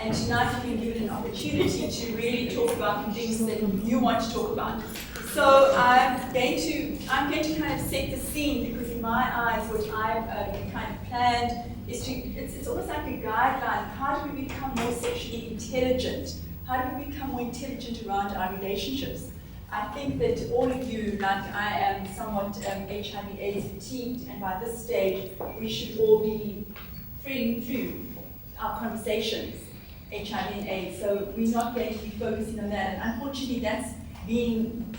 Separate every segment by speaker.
Speaker 1: And tonight you've been given an opportunity to really talk about the things that you want to talk about. So I'm going to kind of set the scene, because in my eyes, what I've kind of planned is it's almost like a guideline. How do we become more sexually intelligent? How do we become more intelligent around our relationships? I think that all of you, like I am, somewhat HIV/AIDS fatigued, and by this stage, we should all be threading through our conversations, HIV and AIDS. So we're not going to be focusing on that. And unfortunately, that's been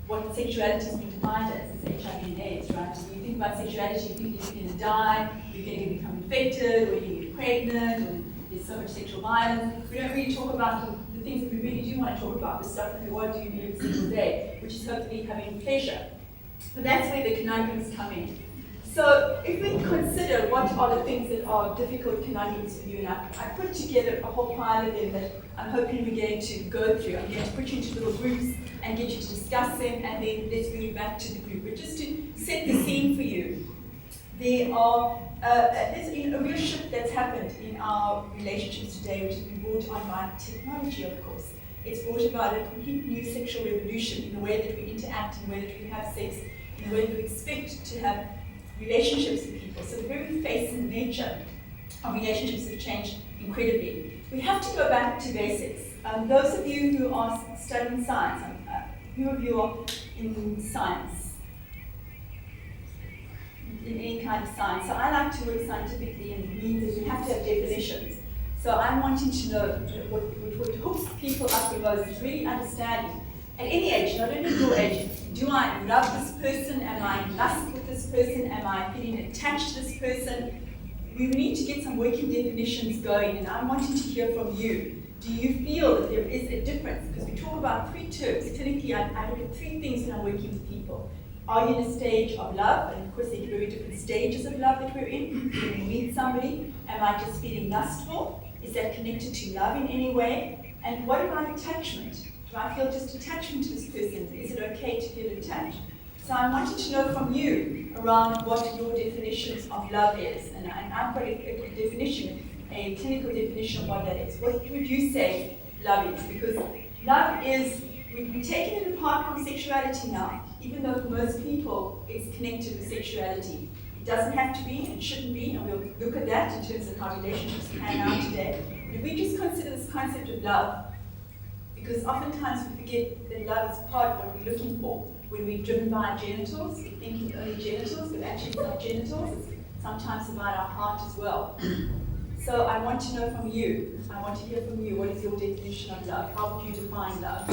Speaker 1: what sexuality has been defined as, is HIV and AIDS, right? So when you think about sexuality, you think you're going to die, you're going to become infected, or you're going to get pregnant, or there's so much sexual violence. We don't really talk about the things that we really do want to talk about, the stuff that we want to do every single day, which is hopefully having pleasure. But that's where the conundrums come in. So if we consider what are the things that are difficult conundrums for you, and I put together a whole pile of them that I'm hoping we're going to go through. I'm going to put you into little groups and get you to discuss them, and then let's move back to the group. But just to set the scene for you, there's a real shift that's happened in our relationships today, which has been brought on by technology, of course. It's brought about a complete new sexual revolution in the way that we interact, in the way that we have sex, in the way that we expect to have relationships with people. So the very face and nature of relationships have changed incredibly. We have to go back to basics. Those of you who are studying science, who of you are in science? In any kind of science. So I like to work scientifically, and it means that we have to have definitions. So I'm wanting to know what hooks people up the most is really understanding, at any age, not only your age, do I love this person? Am I in lust with this person? Am I feeling attached to this person? We need to get some working definitions going, and I'm wanting to hear from you. Do you feel that there is a difference? Because we talk about three terms. Clinically, I look at three things when I'm working with people. Are you in a stage of love? And of course, there are very different stages of love that we're in. When we meet somebody, am I just feeling lustful? Is that connected to love in any way? And what about attachment? Do I feel just attachment to this person? Is it okay to feel attached? So I wanted to know from you around what your definitions of love is. And I've got a definition, a clinical definition of what that is. What would you say love is? Because love is, we're taking it apart from sexuality now, even though for most people it's connected with sexuality. It doesn't have to be, and it shouldn't be, and we'll look at that in terms of how relationships pan out today. But if we just consider this concept of love, because oftentimes we forget that love is part of what we're looking for. When we're driven by our genitals, we think it's only genitals, but actually it's not genitals, it's sometimes about our heart as well. So I want to know from you, I want to hear from you, what is your definition of love? How would you define love?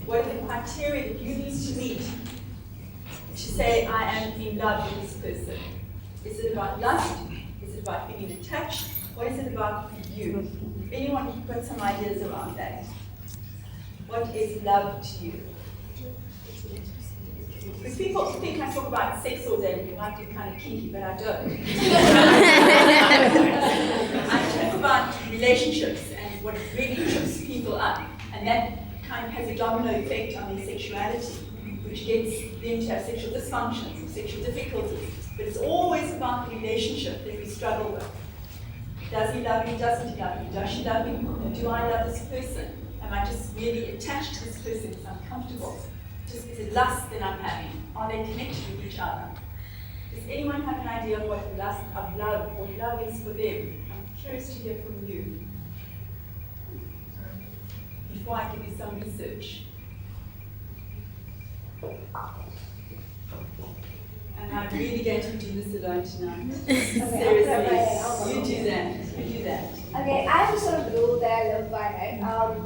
Speaker 1: What are the criteria that you need to meet to say, I am in love with this person? Is it about lust? Is it about feeling attached? What is it about for you? If anyone can put some ideas around that. What is love to you? Because people think I talk about sex all day, you might be kind of kinky, but I don't. I talk about relationships and what really trips people up, and that kind of has a domino effect on their sexuality, which gets them to have sexual dysfunctions and sexual difficulties. But it's always about the relationship that we struggle with. Does he love me? Doesn't he love me? Does she love me? Do I love this person? Am I just really attached to this person because I'm comfortable? Is it lust that I'm having? Are they connected with each other? Does anyone have an idea of what lust of love, what love is for them? I'm curious to hear from you. Before I give you some research. And I'm really going to do this alone tonight. Seriously, you do that. You do that.
Speaker 2: Okay, I have a sort of rule that I live by, right?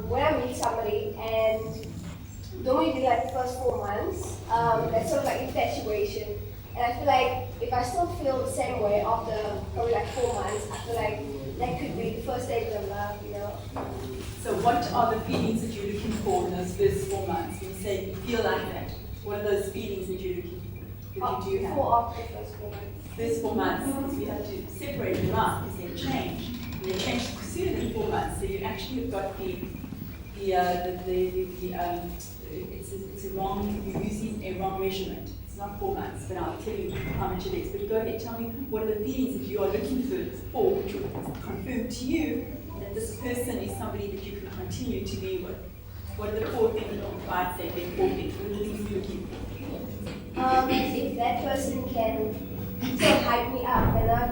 Speaker 2: When I meet somebody, and normally do like the first 4 months, that's sort of like infatuation. And I feel like if I still feel the same way after probably like 4 months, I feel like that could be the first stage of love, you know?
Speaker 1: So what are the feelings that you're looking for in those first 4 months? When you say you feel like that, what are those feelings that you're looking for, that you do have?
Speaker 2: After the first 4 months.
Speaker 1: First 4 months, because we have to separate them out because they change. And they change sooner than 4 months, so you actually have got it's a wrong, you're using a wrong measurement. It's not 4 months, but I'll tell you how much it is. But go ahead, tell me what are the feelings that you are looking for, which will confirm to you that this person is somebody that you can continue to be with. What are the 4 things that if I say they're 4 things? What are the things you're looking for?
Speaker 2: If that person can sort of hype me up and not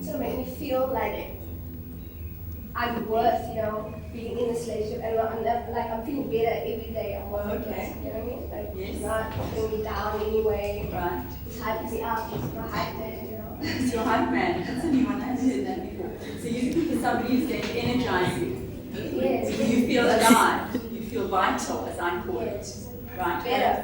Speaker 2: sort of make me feel like I'm worth, being in this relationship, and I'm feeling better every day. I'm worth it.
Speaker 1: Okay.
Speaker 2: You know what I mean? Like,
Speaker 1: Yes.
Speaker 2: he's not putting me down anyway.
Speaker 1: Right.
Speaker 2: He's hyping me up. He's my hype man.
Speaker 1: It's your hype man. That's anyone has said that before. So you're looking for somebody who's going to energize you.
Speaker 2: Yes.
Speaker 1: So you feel alive. You feel vital, as I call it.
Speaker 2: Yes.
Speaker 1: Right?
Speaker 2: Better.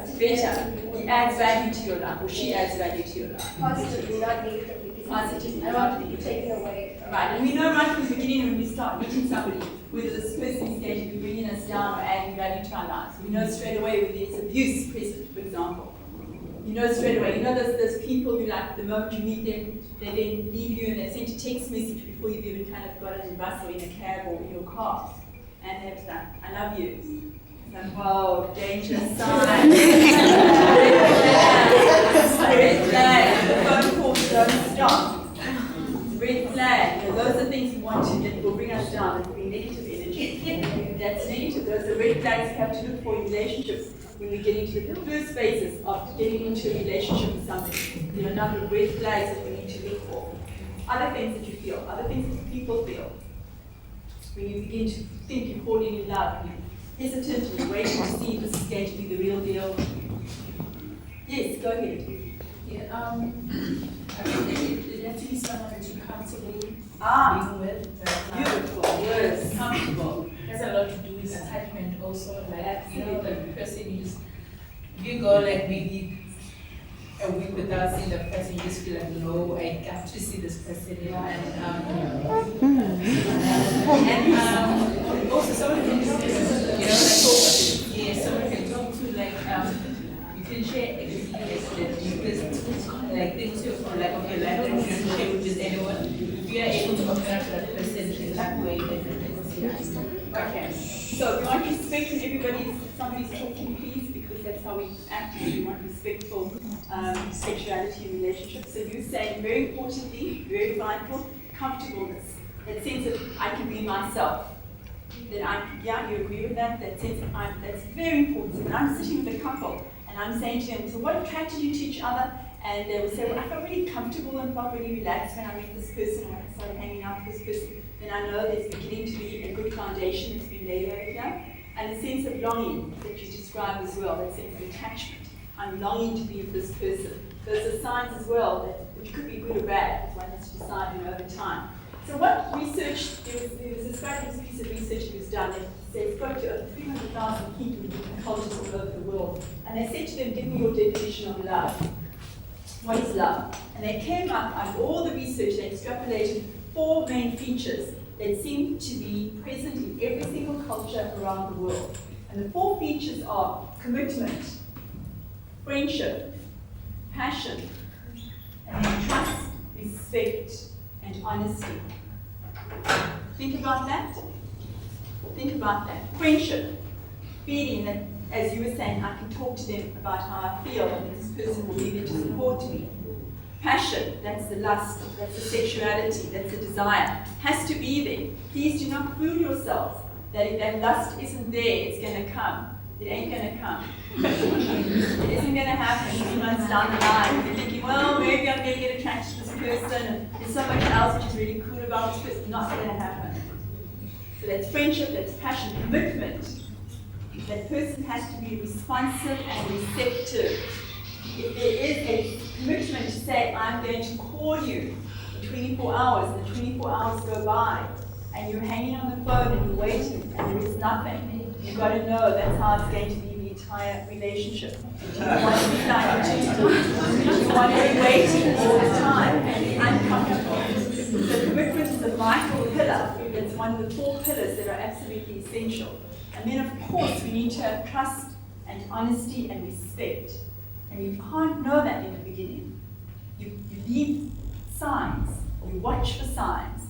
Speaker 1: He adds value to your life, or she adds value to your life.
Speaker 2: Positively, not negatively.
Speaker 1: Positively,
Speaker 2: I
Speaker 1: not
Speaker 2: want to be
Speaker 1: negatively.
Speaker 2: taken away.
Speaker 1: Right, and we know right from the beginning when we start meeting somebody, whether this person is going to be bringing us down or adding value to our lives. We know straight away whether there's abuse present, for example. You know straight away. You know those people who, like, the moment you meet them, they then leave you and they send a text message before you've even kind of got in a bus or in a cab or in your car. And they're like, I love you. It's like, whoa, danger sign. Red flag. The phone calls don't stop. Red flag. Those are things we want to, that will bring us down, that will be negative energy. That's negative. Those are red flags we have to look for in relationships when we get into the first phases of getting into a relationship with somebody. There are a number of red flags that we need to look for. Other things that you feel, other things that people feel. When you begin to think you're falling in love, you're hesitant and you're waiting to see if this is going to be the real deal. Yes, go ahead.
Speaker 3: Yeah, I think it has to be someone that you're comfortable
Speaker 1: Ah,
Speaker 3: being with.
Speaker 1: beautiful. Yes, comfortable.
Speaker 3: Has a lot to do with attachment also, like, the person is, if you go like maybe a week without seeing the person, you just feel like, no, I have to see this person. And also someone can just, someone can talk to, like, you can share experiences that you just, like, things you like of your life that you don't share with anyone. If you are able to open up to that person in that way, then it's
Speaker 1: Okay. So we want respect when somebody's talking, please, because that's how we act. We want respectful sexuality in relationships. So you're saying, very importantly, very vital, comfortableness. That sense that I can be myself. That you agree with that? That sense that's very important. When I'm sitting with a couple and I'm saying to them, so what attracted you to each other? And they will say, well, I felt really comfortable and felt really relaxed when I met this person or when I started hanging out with this person. Then I know there's beginning to be a good foundation that's been laid over here. And a sense of longing that you describe as well, that sense of attachment. I'm longing to be with this person. Those are signs as well, which could be good or bad, one has to decide over time. So what research, there was this fabulous piece of research that was done that they spoke to over 300,000 people in different cultures all over the world. And they said to them, give me your definition of love. What is love? And they came up, after all the research, they extrapolated 4 main features that seem to be present in every single culture around the world. And the 4 features are commitment, friendship, passion, and then trust, respect, and honesty. Think about that. Think about that. Friendship, feeling that, as you were saying, I can talk to them about how I feel and that this person will be there to support me. Passion, that's the lust, that's the sexuality, that's the desire, has to be there. Please do not fool yourselves that if that lust isn't there, it's going to come. It ain't going to come. It isn't going to happen 3 months down the line. You're thinking, well, maybe I'm going to get attracted to this person and there's so much else which is really cool about this person. Not going to happen. So that's friendship, that's passion, commitment. That person has to be responsive and receptive. If there is a commitment to say, I'm going to call you in 24 hours, and the 24 hours go by, and you're hanging on the phone and you're waiting, and there is nothing, you've got to know that's how it's going to be the entire relationship. You want to be waiting all the time and be uncomfortable. So commitment is a vital pillar. That's one of the 4 pillars that are absolutely essential. And then, of course, we need to have trust and honesty and respect. And you can't know that in the beginning. You leave signs, you watch for signs.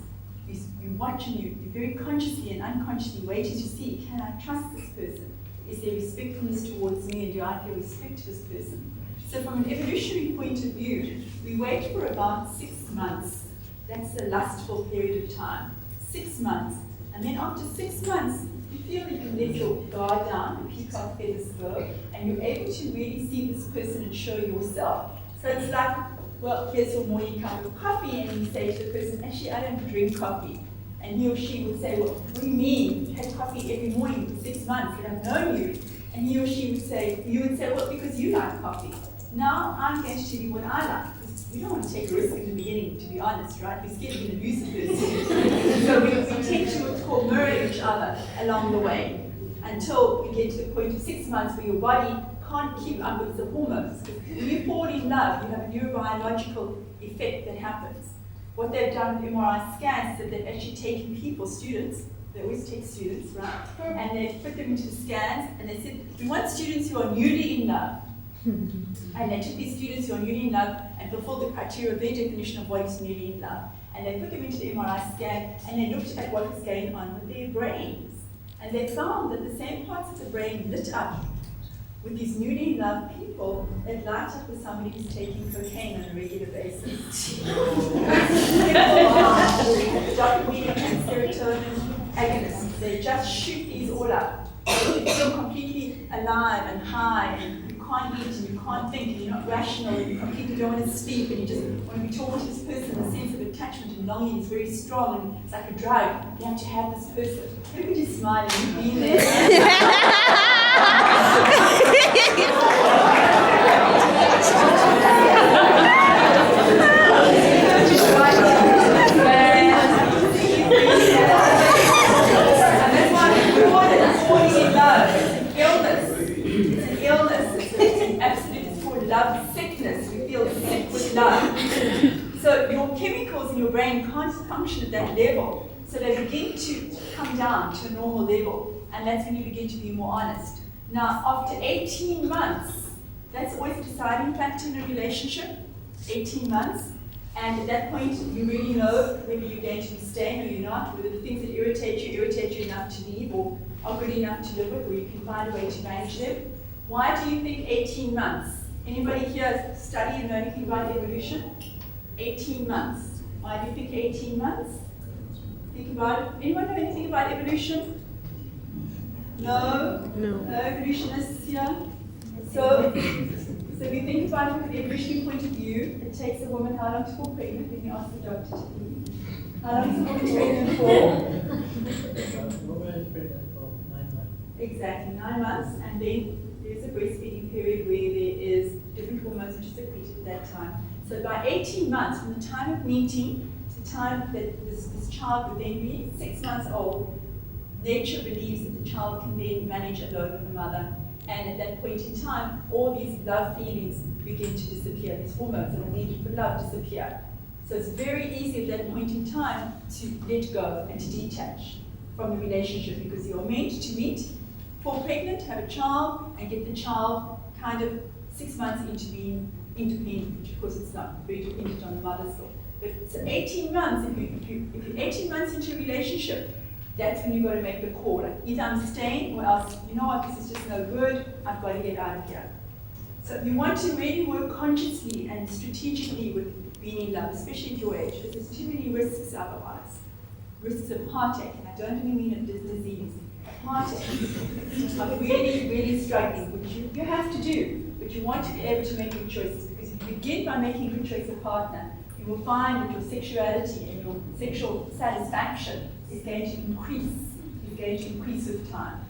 Speaker 1: You watch and you're very consciously and unconsciously waiting to see, can I trust this person? Is there respectfulness towards me and do I feel respect to this person? So from an evolutionary point of view, we wait for about 6 months. That's the lustful period of time. 6 months. And then after 6 months, you feel you can let your guard down, the peacock feathers go, and you're able to really see this person and show yourself. So it's like, well, here's your morning cup of coffee, and you say to the person, actually, I don't drink coffee. And he or she would say, well, what do you mean? You had coffee every morning for 6 months, and I've known you. And he or she would say, you would say, well, because you like coffee. Now I'm going to tell you what I like. We don't want to take a risk in the beginning, to be honest, right? We're scared we're going to lose the person. So we tend to what's called mirror each other along the way until we get to the point of 6 months where your body can't keep up with the hormones. When you fall in love, you have a neurobiological effect that happens. What they've done with MRI scans is that they've actually taken people, students, they always take students, right? And they put them into the scans and they said, we want students who are newly in love. And they took these students who are newly in love and fulfilled the criteria of their definition of what is newly in love. And they put them into the MRI scan and they looked at what was going on with their brains. And they found that the same parts of the brain lit up with these newly in love people that light up with somebody who's taking cocaine on a regular basis. Dopamine and serotonin agonists, they just shoot these all up. You feel completely alive and high, and you can't eat and you can't think, and you're not rational, and you completely don't want to sleep, and you just want to be talking to this person. The sense of attachment and longing is very strong, and it's like a drug. You have to have this person. Look at you smiling, you've been there. Love sickness. We feel sick with love. So your chemicals in your brain can't function at that level. So they begin to come down to a normal level. And that's when you begin to be more honest. Now, after 18 months, that's always a deciding factor in a relationship. 18 months. And at that point, you really know whether you're going to be staying or you're not, whether the things that irritate you enough to leave or are good enough to live with, or you can find a way to manage them. Why do you think 18 months? Anybody here study and know anything about evolution? 18 months. Why do you think 18 months? Think about it. Anyone know anything about evolution? No? No evolutionists here? So we think about it from the evolutionary point of view. It takes a woman how long to fall pregnant? Then you ask the doctor to leave. How long is a woman pregnant for?
Speaker 4: Woman is pregnant for 9 months.
Speaker 1: Exactly, 9 months, and then there's a breastfeeding period where there is different hormones which are secreted at that time. So by 18 months, from the time of meeting to the time that this child would then be 6 months old, nature believes that the child can then manage alone with the mother. And at that point in time, all these love feelings begin to disappear. These hormones that are needed for love disappear. So it's very easy at that point in time to let go and to detach from the relationship, because you're meant to meet, fall pregnant, have a child, and get the child kind of 6 months into being independent, which of course it's not very dependent on the mother still. But so 18 months, if you're 18 months into a relationship, that's when you've got to make the call. Like, either I'm staying, or else, you know what, this is just no good, I've got to get out of here. So you want to really work consciously and strategically with being in love, especially at your age, because there's too many risks otherwise. Risks of heartache, and I don't really mean a disease. Heartache. I'm really, really struggling, which you have to do, but you want to be able to make good choices, because if you begin by making a good choice of partner, you will find that your sexuality and your sexual satisfaction is going to increase with time.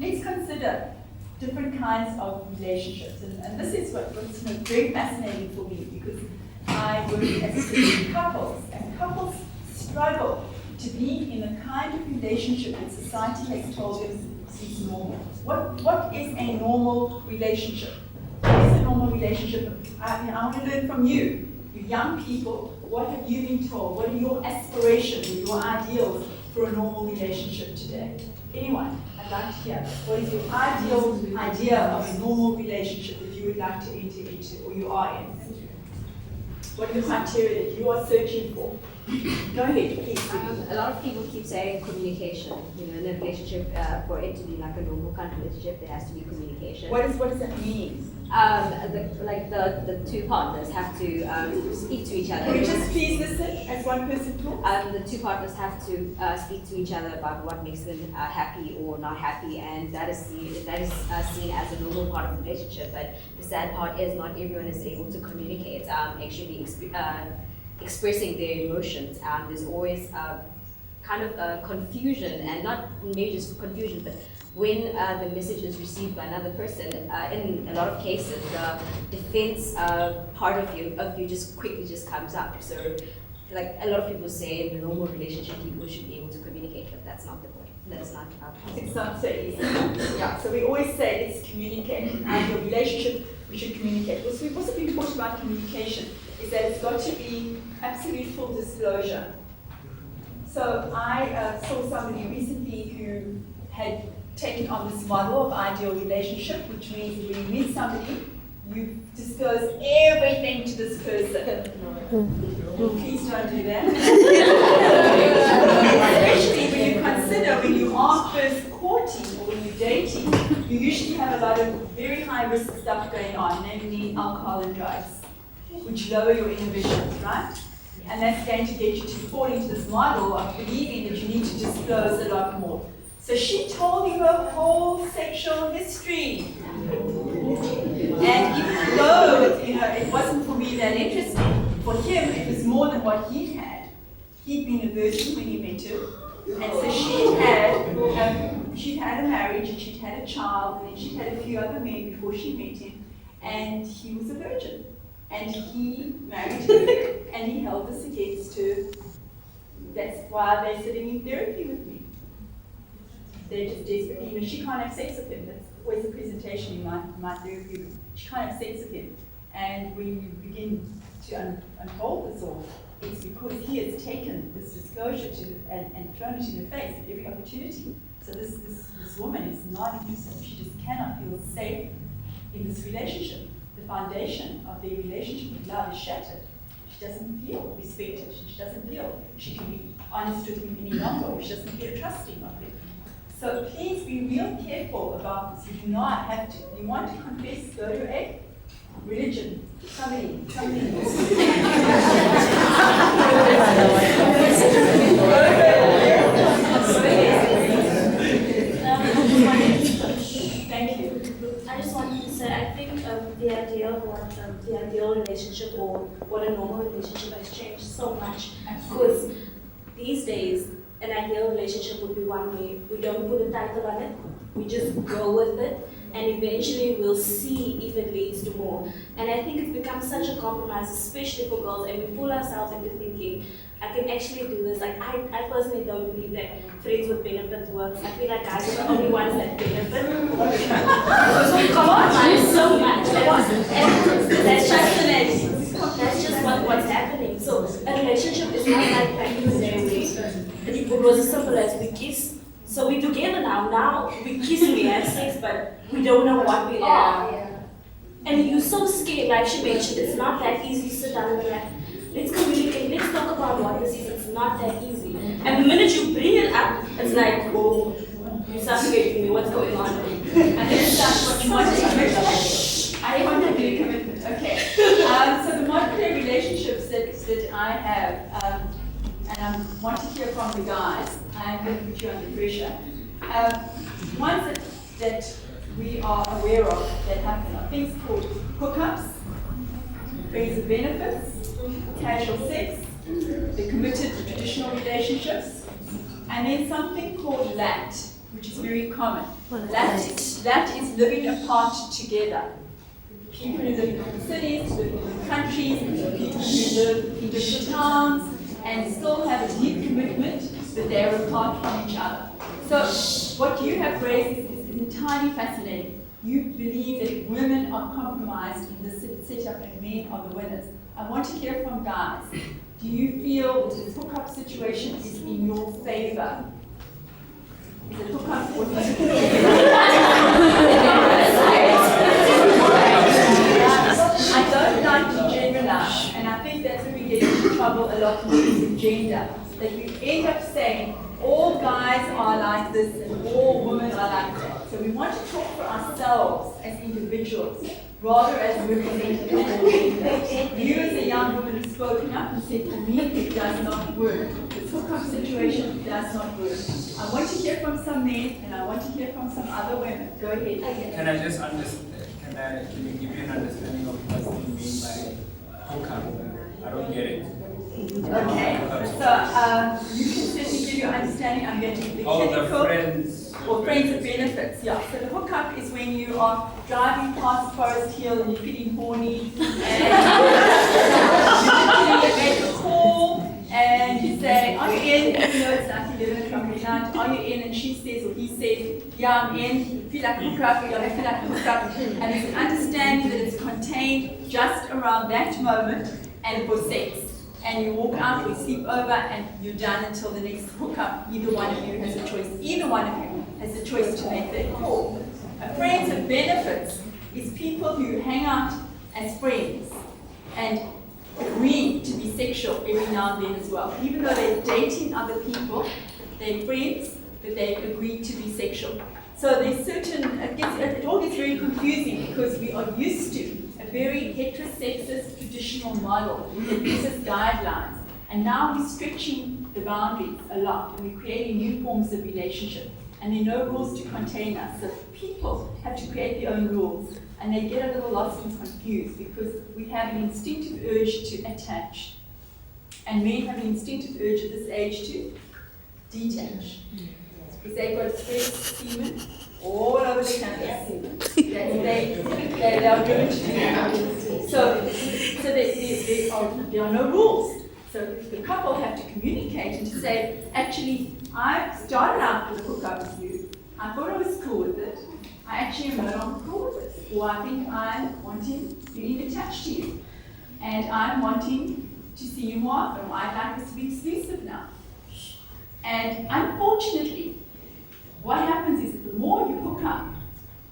Speaker 1: Let's consider different kinds of relationships, and this is what's very fascinating for me, because I work as couples, and couples struggle to be in the kind of relationship that society has told them is normal. What is a normal relationship? What is a normal relationship? I want to learn from you. You young people, what have you been told? What are your aspirations, your ideals for a normal relationship today? Anyone? I'd like to hear. What is your ideal idea of a normal relationship that you would like to enter into, or you are in? What are the criteria that you are searching for? Go ahead, please.
Speaker 5: A lot of people keep saying communication. You know, in a relationship, for it to be like a normal kind of relationship, there has to be communication.
Speaker 1: What does that mean?
Speaker 5: The two partners have to speak to each other.
Speaker 1: Can we just please listen as one person talks?
Speaker 5: The two partners have to speak to each other about what makes them happy or not happy, and that is seen as a normal part of the relationship. But the sad part is not everyone is able to communicate, actually expressing their emotions. There's always kind of confusion, and not maybe just confusion, but when the message is received by another person, in a lot of cases, the defense part of you just quickly just comes up. So, like a lot of people say, in a normal relationship, people should be able to communicate, but that's not the point. That's not possible.
Speaker 1: It's not so easy. Yeah, so we always say let's communicate. In your relationship, we should communicate. What's also important about communication is that it's got to be absolute full disclosure. So I saw somebody recently who had taken on this model of ideal relationship, which means when you meet somebody, you disclose everything to this person. Please don't do that. Especially when you consider when you are first courting or when you're dating, you usually have a lot of very high risk stuff going on, namely alcohol and drugs, which lower your inhibitions, right? And that's going to get you to fall into this model of believing that you need to disclose a lot more. So she told me her whole sexual history. And even though it wasn't for me that interesting, for him it was more than what he had. He'd been a virgin when he met her. And so she'd had a marriage and she'd had a child and then she'd had a few other men before she met him. And he was a virgin. And he married her and he held this against her. That's why they're sitting in therapy with me. They're just desperately, she can't have sex with him. That's always a presentation in my therapy room. She can't have sex with him. And when you begin to unfold this all, it's because he has taken this disclosure and thrown it in her face at every opportunity. So this woman is not interested. She just cannot feel safe in this relationship. The foundation of their relationship with love is shattered. She doesn't feel respected. She doesn't feel she can be honest with him any longer, or she doesn't feel trusting of him. So please be real careful about this. You do not have to. You want to confess, go to a religion. Somebody. Thank you.
Speaker 6: I just wanted to say, I think the idea of what the ideal relationship or what a normal relationship has changed so much. Because these days, an ideal relationship would be one way we don't put a title on it, we just go with it, and eventually we'll see if it leads to more. And I think it's become such a compromise, especially for girls, and we fool ourselves into thinking, I can actually do this. Like, I personally don't believe that friends with benefits works. I feel like guys are the only ones that benefit. Because we compromise so much. And that's just what's happening. So a relationship is not like back in the day it was as simple as we kiss. So we're together now. Now we kiss and we have sex, but we don't know what we have. And you're so scared, like she mentioned, it's not that easy to sit down and be like, let's communicate, let's talk about what this is. It's not that easy. And the minute you bring it up, it's like, oh, you're suffocating me, what's going on?
Speaker 1: And then that's what you want to commitment. I want to be a commitment. Okay. So the modern day relationships that I have, and I want to hear from the guys. I'm going to put you under pressure. Ones that we are aware of that happen are things called hookups, friends with benefits, casual sex, the committed traditional relationships, and then something called LAT, which is very common. LAT is living apart together. People who live in different cities, live in different countries, people who live in different towns, and still have a deep commitment, but they're apart from each other. So what you have raised is entirely fascinating. You believe that women are compromised in this setup and men are the winners. I want to hear from guys. Do you feel that this hookup situation is in your favor? Is it hookup or I don't like to generalize, and I think that's where we get into trouble a lot with gender. That we end up saying all guys are like this and all women are like that. So we want to talk for ourselves as individuals. rather as representative of men. You as a young woman have spoken up and said, for me, it does not work. This hookup situation does not work. I want to hear from some men, and I want to hear from some other women. Go ahead.
Speaker 7: Can I just understand, can you give me an understanding of what's being mean by hookup? I don't get it.
Speaker 1: Okay, so you can certainly give your understanding. I'm going to give the
Speaker 7: Oh, the
Speaker 1: technical
Speaker 7: friends.
Speaker 1: or friends of benefits. Yeah. So the hookup is when you are driving past Forest Hill and you're feeling horny, and you make a call and you say, "Are you in?" Even though it's like 11 o'clock at night. Are you in? And she says or he says, "Yeah, I'm in." You feel like a hookup. Yeah, I feel like a hookup. And there's an understanding that it's contained just around that moment and for sex. And you walk out, or you sleep over, and you're done until the next hookup. Either one of you has a choice. Either one of you has a choice to make that call. A friends of benefits is people who hang out as friends and agree to be sexual every now and then as well. Even though they're dating other people, they're friends, but they agree to be sexual. So there's certain, it all gets very confusing because we are used to a very heterosexist traditional model that gives us guidelines. And now we're stretching the boundaries a lot and we're creating new forms of relationship. And there are no rules to contain us. So people have to create their own rules. And they get a little lost and confused because we have an instinctive urge to attach. And men have an instinctive urge at this age to detach. Because they've got spread semen all over the campus. They are driven to do that. So there are no rules. So the couple have to communicate and to say, actually, I started out with a hookup with you. I thought I was cool with it. I actually am no longer cool with it. Or I think I'm wanting being attached to you. And I'm wanting to see you more often. I'd like us to be exclusive now. And unfortunately, what happens is that the more you hook up,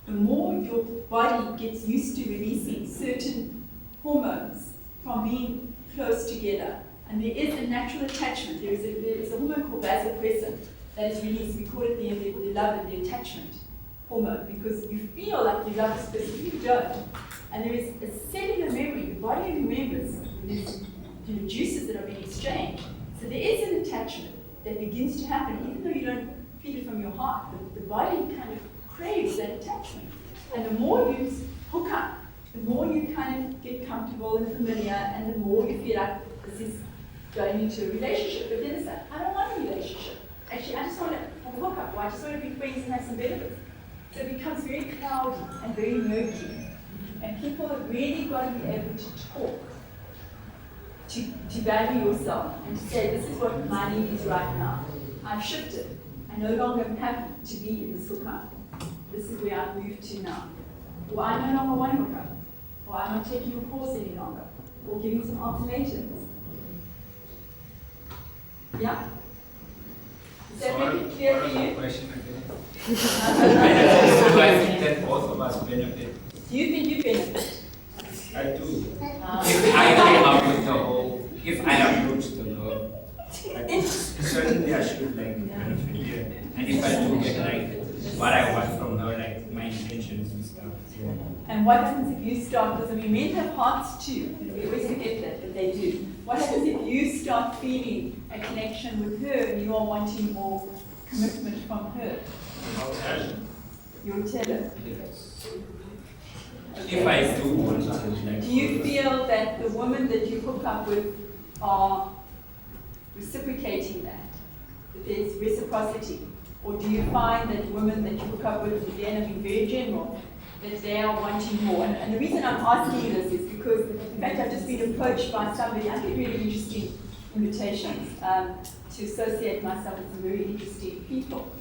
Speaker 1: the more your body gets used to releasing certain hormones from being close together. And there is a natural attachment. There is a hormone called vasopressin that is released. We call it the love and the attachment hormone because you feel like you love this person, you don't. And there is a cellular memory. The body remembers these juices that are being exchanged. So there is an attachment that begins to happen, even though you don't feel it from your heart. The body kind of craves that attachment. And the more you hook up, the more you kind of get comfortable and familiar, and the more you feel like this is going into a relationship. But then it's like, I don't want a relationship. Actually, I just want to have a hookup, or I just want to be friends and have some benefits. So it becomes very cloudy and very murky. And people have really got to be able to talk, to value yourself, and to say, this is what my need is right now. I've shifted. I no longer am happy to be in this hookup. This is where I've moved to now. Or I no longer want to hook up. Or I'm not taking your course any longer. Or giving some ultimatums. Yeah? Does that make it clear for you?
Speaker 7: Question again. I think that both of us benefit.
Speaker 1: Do you think you benefit?
Speaker 7: I do. If I came up with the whole, if I approached the law, certainly I should like benefit. Yeah. And if I do get like what I want from her, like my intentions and stuff. Yeah.
Speaker 1: And what happens if you start, because I mean, men have hearts too, we always forget that, but they do. What happens if you start feeling a connection with her and you are wanting more commitment from her?
Speaker 7: I'll tell her.
Speaker 1: You'll tell her.
Speaker 7: Yes. If I do want to, like.
Speaker 1: Do you feel that the women that you hook up with are reciprocating that? That there's reciprocity? Or do you find that women that you hook up with, again, I mean very general, that they are wanting more? And the reason I'm asking you this is because, in fact, I've just been approached by somebody, I get really interesting invitations to associate myself with some very interesting people.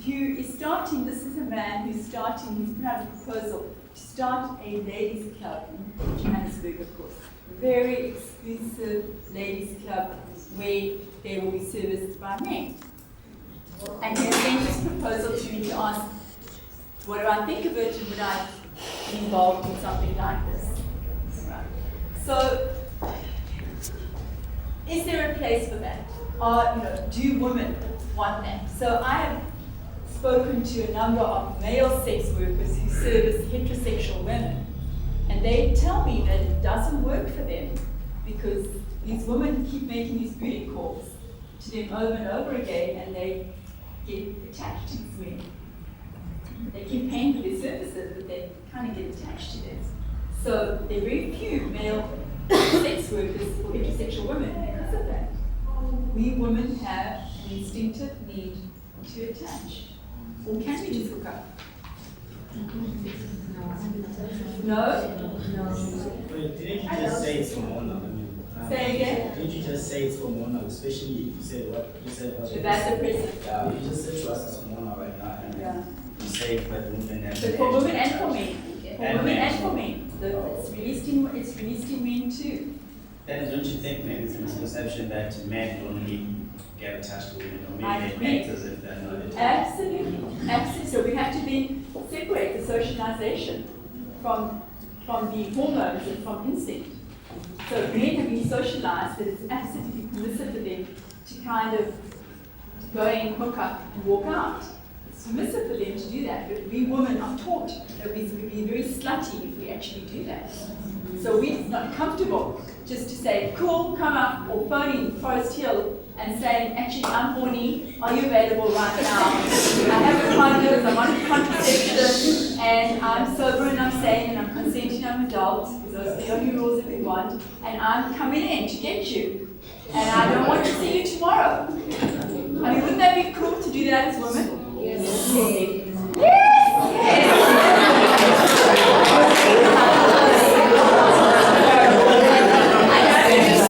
Speaker 1: Who is starting, this is a man who's starting, he's put out a proposal to start a ladies' club in Johannesburg, of course. A very exclusive ladies' club where they will be serviced by men. And he has sent this proposal to me to ask, what do I think of it, and would I be involved in something like this? So, is there a place for that? Or, do women want that? So I have spoken to a number of male sex workers who service heterosexual women, and they tell me that it doesn't work for them because these women keep making these booty calls to them over and over again, and they get attached to these men. They keep paying for their services, but they kind of get attached to them. So there are very few male sex workers for heterosexual women because of that. We women have an instinctive need to attach. Or can we just hook up? No?
Speaker 8: Wait, didn't you just say it's hormonal?
Speaker 1: Say again?
Speaker 8: Didn't you just say it's hormonal, especially if you said what you said about
Speaker 1: The vasopressin.
Speaker 8: Yeah, you just said to us it's hormonal right now, and
Speaker 1: Yeah.
Speaker 8: you say for the women and
Speaker 1: So for women and for men. For
Speaker 8: And
Speaker 1: women
Speaker 8: men.
Speaker 1: and for men. It's released in men too.
Speaker 8: Then don't you think maybe it's a misconception that men only get attached to women, or
Speaker 1: I
Speaker 8: maybe
Speaker 1: agree.
Speaker 8: they act as if they're not attached?
Speaker 1: Absolutely. Absolutely. So we have to then separate the socialization from the hormones and from instinct. So men have been socialized that it's absolutely permissible for them to kind of go and hook up and walk out. It's permissible for them to do that, but we women are taught that we would be very slutty if we actually do that. So it's not comfortable just to say, cool, come up, or phoning Forest Hill and saying, actually, I'm horny, are you available right now? I have condoms, I'm on contraception, and I'm sober and I'm sane, and I'm consenting, I'm adult, because those are the only rules that we want, and I'm coming in to get you, and I don't want to see you tomorrow. I mean, wouldn't that be cool to do that as women?
Speaker 2: Yes.
Speaker 1: Yes.